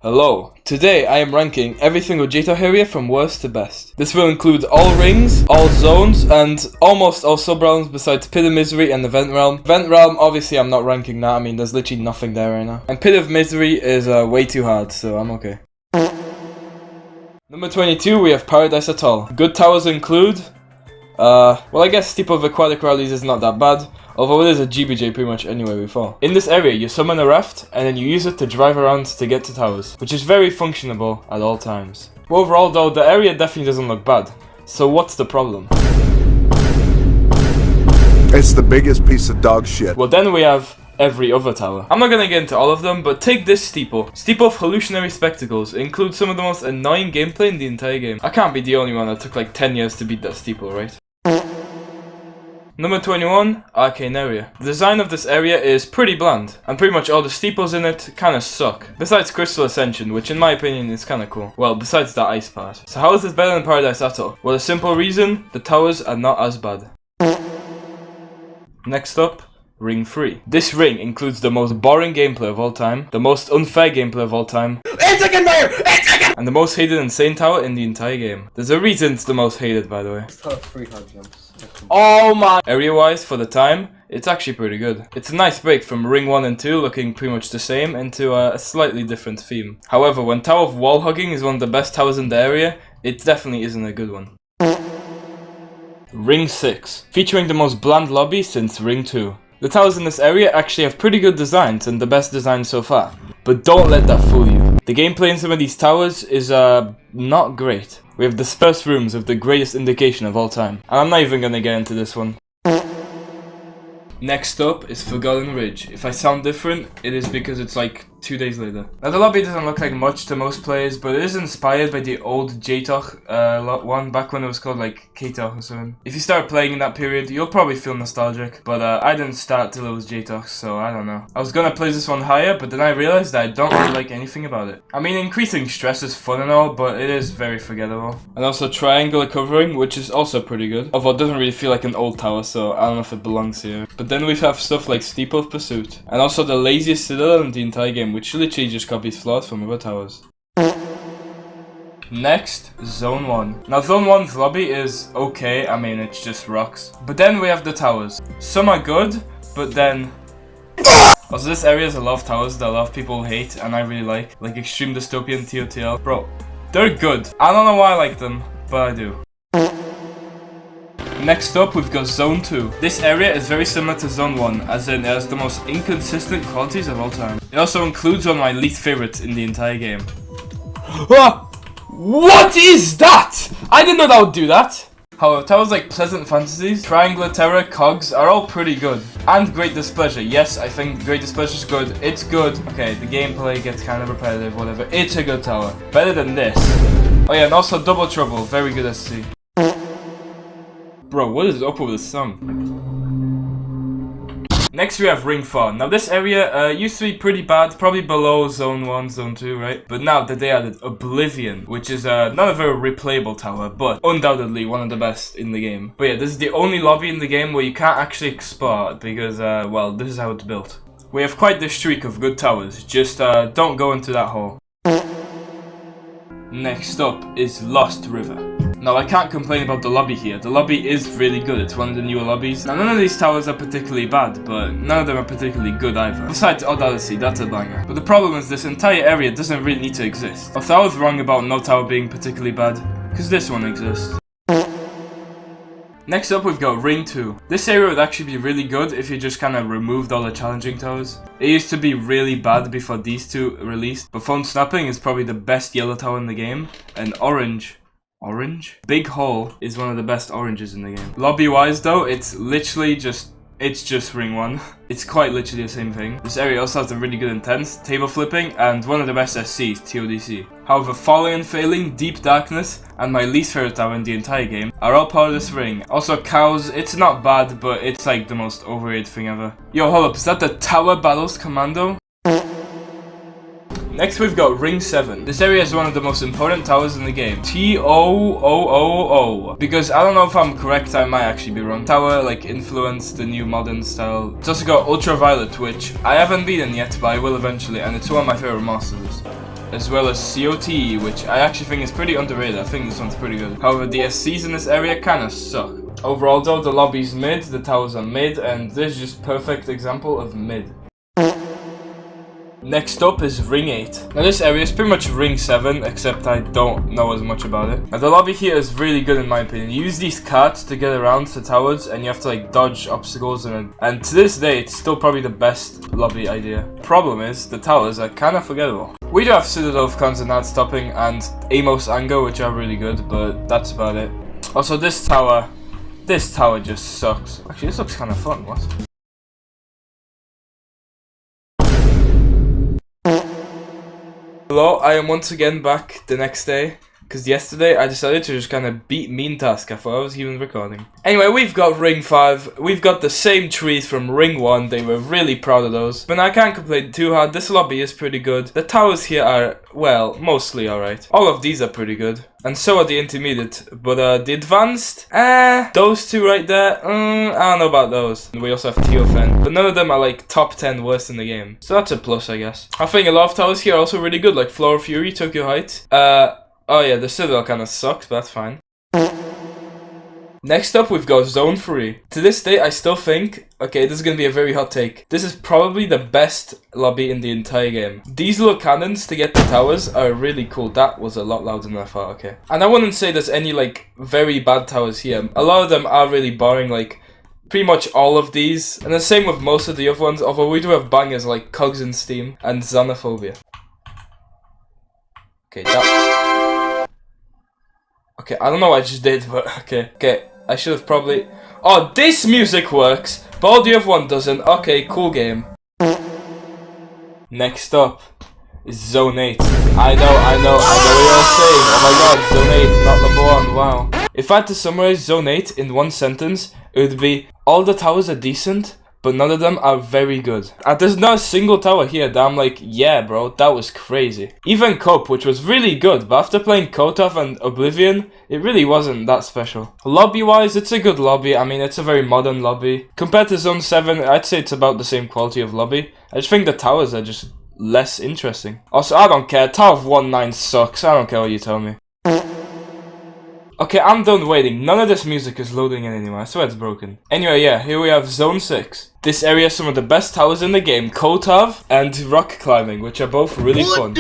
Hello, today I am ranking every single JTOH area from worst to best. This will include all rings, all zones, and almost all sub-realms besides Pit of Misery and the Vent Realm. Vent Realm, obviously I'm not ranking that, I mean there's literally nothing there right now. And Pit of Misery is way too hard, so I'm okay. Number 22, we have Paradise Atoll. Good towers include, well I guess Steeple of Aquatic Rallies is not that bad. Although it is a GBJ pretty much anywhere we fall. In this area, you summon a raft, and then you use it to drive around to get to towers, which is very functionable at all times. Overall though, the area definitely doesn't look bad. So what's the problem? It's the biggest piece of dog shit. Well then we have every other tower. I'm not gonna get into all of them, but take this Steeple. Steeple of Hallucinatory Spectacles. It includes some of the most annoying gameplay in the entire game. I can't be the only one that took like 10 years to beat that Steeple, right? Number 21, Arcane Area. The design of this area is pretty bland, and pretty much all the steeples in it kinda suck. Besides Crystal Ascension, which in my opinion is kinda cool. Well, besides that ice part. So how is this better than Paradise Atoll? Well, a simple reason, the towers are not as bad. Next up, Ring 3. This ring includes the most boring gameplay of all time, the most unfair gameplay of all time, and the most hated insane tower in the entire game. There's a reason it's the most hated, by the way. Oh my! Area-wise, for the time, it's actually pretty good. It's a nice break from Ring 1 and 2 looking pretty much the same into a slightly different theme. However, when Tower of Wall Hugging is one of the best towers in the area, it definitely isn't a good one. Ring 6. Featuring the most bland lobby since Ring 2. The towers in this area actually have pretty good designs and the best designs so far. But don't let that fool you. The gameplay in some of these towers is not great. We have dispersed rooms of the greatest indication of all time. And I'm not even gonna get into this one. Next up is Forgotten Ridge. If I sound different, it is because it's like 2 days later. Now the lobby doesn't look like much to most players, but it is inspired by the old JTOH one, back when it was called like KTOH or something. If you start playing in that period, you'll probably feel nostalgic, but I didn't start till it was JTOH, so I don't know. I was gonna place this one higher, but then I realized that I don't really like anything about it. I mean, increasing stress is fun and all, but it is very forgettable. And also triangular covering, which is also pretty good, although it doesn't really feel like an old tower, so I don't know if it belongs here. But then we have stuff like Steeple of Pursuit, and also the laziest citadel in the entire game, which literally just copies flaws from other towers. Next, Zone 1. Now Zone 1's lobby is okay, I mean it's just rocks. But then we have the towers. Some are good, but then... Also this area has a lot of towers that a lot of people hate and I really like Extreme Dystopian TOTL. Bro, they're good. I don't know why I like them, but I do. Next up, we've got Zone 2. This area is very similar to Zone 1, as in it has the most inconsistent qualities of all time. It also includes one of my least favorites in the entire game. Ah! What is that? I didn't know that would do that! However, towers like Pleasant Fantasies, Triangular Terror, Cogs are all pretty good. And Great Displeasure. Yes, I think Great Displeasure is good. It's good. Okay, the gameplay gets kind of repetitive, whatever. It's a good tower. Better than this. Oh yeah, and also Double Trouble. Very good SC. Bro, what is up with this song? Next we have Ring 4. Now this area used to be pretty bad, probably below Zone 1, Zone 2, right? But now that they added Oblivion, which is not a very replayable tower, but undoubtedly one of the best in the game. But yeah, this is the only lobby in the game where you can't actually explore because, well, this is how it's built. We have quite the streak of good towers, just don't go into that hole. Next up is Lost River. Now I can't complain about the lobby here, the lobby is really good, it's one of the newer lobbies. Now none of these towers are particularly bad, but none of them are particularly good either. Besides Odyssey, that's a banger. But the problem is this entire area doesn't really need to exist. Also I was wrong about no tower being particularly bad, because this one exists. Next up we've got Ring 2. This area would actually be really good if you just kind of removed all the challenging towers. It used to be really bad before these two released, but Phone Snapping is probably the best yellow tower in the game, and Orange? Big Hole is one of the best oranges in the game. Lobby wise though, it's literally just Ring 1. It's quite literally the same thing. This area also has a really good intense, table flipping, and one of the best SCs, TODC. However, Falling and Failing, Deep Darkness, and my least favorite tower in the entire game are all part of this ring. Also Cows, it's not bad, but it's like the most overrated thing ever. Yo, hold up, is that the Tower Battles Commando? Next we've got Ring 7. This area is one of the most important towers in the game. TOOOO. Because I don't know if I'm correct, I might actually be wrong. Tower like influenced the new modern style. It's also got Ultraviolet, which I haven't beaten yet, but I will eventually, and it's one of my favorite monsters. as well as COTE, which I actually think is pretty underrated. I think this one's pretty good. However, the SCs in this area kinda suck. Overall though, the lobby's mid, the towers are mid, and this is just perfect example of mid. Next up is Ring 8. Now this area is pretty much Ring 7, except I don't know as much about it. Now the lobby here is really good in my opinion. You use these carts to get around the towers, and you have to like dodge obstacles, and to this day it's still probably the best lobby idea. Problem is, the towers are kinda forgettable. We do have Citadel of Consonant Stopping and Amos Anger, which are really good, but that's about it. Also this tower just sucks. Actually this looks kinda fun, what? Hello, I am once again back the next day, because yesterday I decided to just kind of beat Mean Task. I thought I was even recording. Anyway, we've got Ring 5, we've got the same trees from Ring 1, they were really proud of those. But I can't complain too hard, this lobby is pretty good. The towers here are, well, mostly alright. All of these are pretty good. And so are the intermediate, but the advanced, those two right there, I don't know about those. And we also have Teofen, but none of them are like top 10 worst in the game. So that's a plus, I guess. I think a lot of towers here are also really good, like Flower of Fury, Tokyo Heights. Oh yeah, the Citadel kind of sucks, but that's fine. Next up, we've got Zone 3. To this day, I still think, okay, this is going to be a very hot take. This is probably the best lobby in the entire game. These little cannons to get the towers are really cool. That was a lot louder than I thought, okay. And I wouldn't say there's any, like, very bad towers here. A lot of them are really boring, like, pretty much all of these. And the same with most of the other ones, although we do have bangers like Cogs in Steam and Xenophobia. Okay, okay, I don't know what I just did, but okay, I should have probably... Oh, this music works, but all the other one doesn't. Okay, cool game. Next up is Zone 8. I know what you're saying. Oh my god, Zone 8, not number 1, wow. If I had to summarize Zone 8 in one sentence, it would be, all the towers are decent, but none of them are very good. And there's not a single tower here that I'm like, yeah bro, that was crazy. Even Cope, which was really good, but after playing Kotov and Oblivion, it really wasn't that special. Lobby wise, it's a good lobby. I mean, it's a very modern lobby. Compared to Zone 7, I'd say it's about the same quality of lobby. I just think the towers are just less interesting. Also, I don't care, Tower of 1-9 sucks, I don't care what you tell me. Okay, I'm done waiting. None of this music is loading in anymore. I swear it's broken. Anyway, yeah, here we have Zone 6. This area has some of the best towers in the game. Kotov and rock climbing, which are both really fun.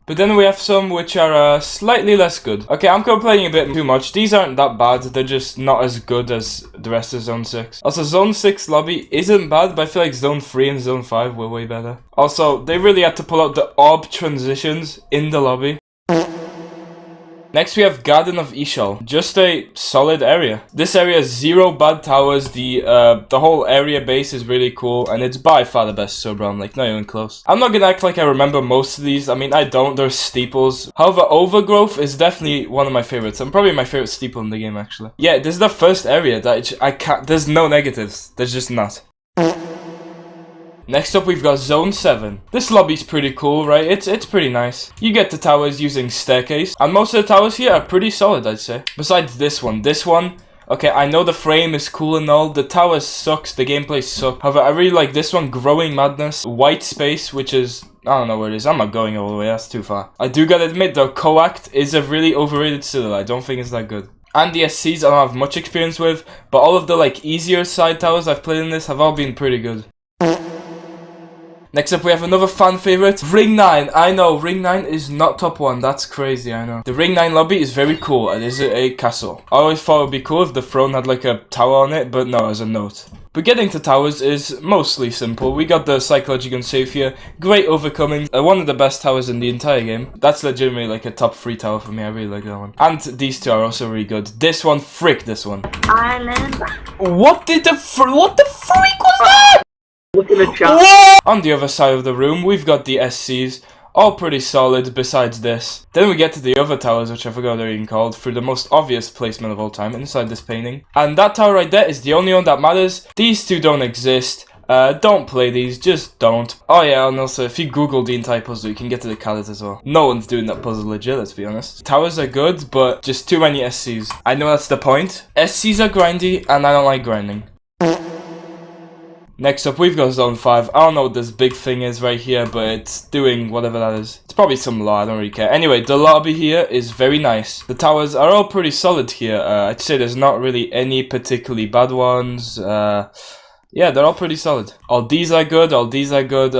But then we have some which are slightly less good. Okay, I'm complaining a bit too much. These aren't that bad. They're just not as good as the rest of Zone 6. Also, Zone 6 lobby isn't bad, but I feel like Zone 3 and Zone 5 were way better. Also, they really had to pull out the orb transitions in the lobby. Next we have Garden of Ishal, just a solid area. This area has 0 bad towers, the whole area base is really cool, and it's by far the best so brown, like not even close. I'm not gonna act like I remember most of these, I mean I don't, there's steeples. However, Overgrowth is definitely one of my favorites, and probably my favorite steeple in the game actually. Yeah, this is the first area that I can't, there's no negatives, there's just not. Next up we've got Zone 7. This lobby's pretty cool, right? It's pretty nice. You get the towers using staircase, and most of the towers here are pretty solid, I'd say. Besides this one, okay, I know the frame is cool and all, the tower sucks, the gameplay sucks. However, I really like this one, Growing Madness, White Space, which is, I don't know where it is, I'm not going all the way, that's too far. I do gotta admit though, Coact is a really overrated citadel, I don't think it's that good. And the SCs I don't have much experience with, but all of the like easier side towers I've played in this have all been pretty good. Next up we have another fan favorite, Ring 9. I know, Ring 9 is not top 1, that's crazy, I know. The Ring 9 lobby is very cool, it is a castle. I always thought it would be cool if the throne had like a tower on it, but no, as a note. But getting to towers is mostly simple. We got the Psychological Safe here, great overcoming, one of the best towers in the entire game. That's legitimately like a top 3 tower for me, I really like that one. And these two are also really good. This one, frick this one. Island. What the freak was that? Look in the chat. On the other side of the room, we've got the SCs, all pretty solid besides this. Then we get to the other towers, which I forgot they're even called, for the most obvious placement of all time inside this painting. And that tower right there is the only one that matters. These two don't exist. Don't play these, just don't. Oh yeah, and also if you Google the entire puzzle, you can get to the Khaled as well. No one's doing that puzzle legit, let's be honest. Towers are good, but just too many SCs. I know that's the point. SCs are grindy, and I don't like grinding. Next up, we've got Zone 5. I don't know what this big thing is right here, but it's doing whatever that is. It's probably some law, I don't really care. Anyway, the lobby here is very nice. The towers are all pretty solid here. I'd say there's not really any particularly bad ones. Yeah, they're all pretty solid. All these are good, all these are good,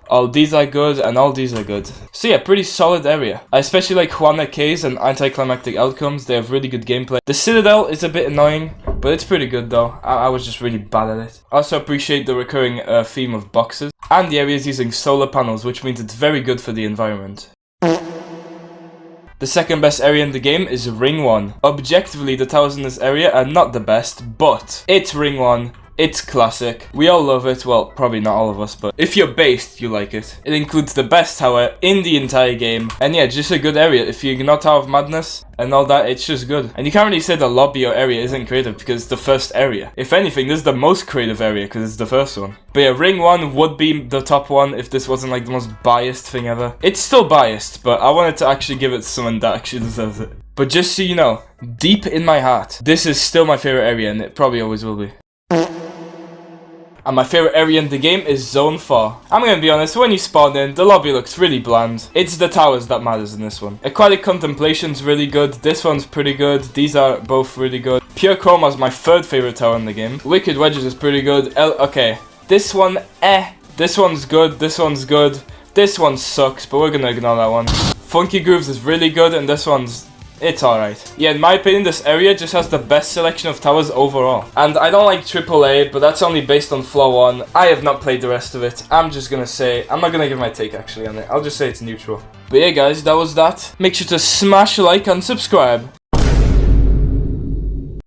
all these are good, and all these are good. So yeah, pretty solid area. I especially like Juana K's and anticlimactic outcomes. They have really good gameplay. The Citadel is a bit annoying, but it's pretty good though. I was just really bad at it. I also appreciate the recurring theme of boxes. And the area is using solar panels, which means it's very good for the environment. The second best area in the game is Ring 1. Objectively, the towers in this area are not the best, but it's Ring 1. It's classic. We all love it. Well, probably not all of us, but if you're based, you like it. It includes the best tower in the entire game. And yeah, just a good area. If you ignore Tower of Madness and all that, it's just good. And you can't really say the lobby or area isn't creative because it's the first area. If anything, this is the most creative area because it's the first one. But yeah, Ring 1 would be the top one if this wasn't like the most biased thing ever. It's still biased, but I wanted to actually give it to someone that actually deserves it. But just so you know, deep in my heart, this is still my favorite area and it probably always will be. And my favorite area in the game is Zone 4. I'm gonna be honest, when you spawn in, the lobby looks really bland. It's the towers that matters in this one. Aquatic Contemplation's really good, this one's pretty good, these are both really good. Pure Chroma is my third favorite tower in the game. Wicked Wedges is pretty good. Okay, this one, This one's good, this one's good. This one sucks, but we're gonna ignore that one. Funky Grooves is really good, and this one's... it's alright. Yeah, in my opinion, this area just has the best selection of towers overall. And I don't like AAA, but that's only based on Floor 1. I have not played the rest of it. I'm just gonna say... I'm not gonna give my take actually on it. I'll just say it's neutral. But yeah guys, that was that. Make sure to smash a like and subscribe.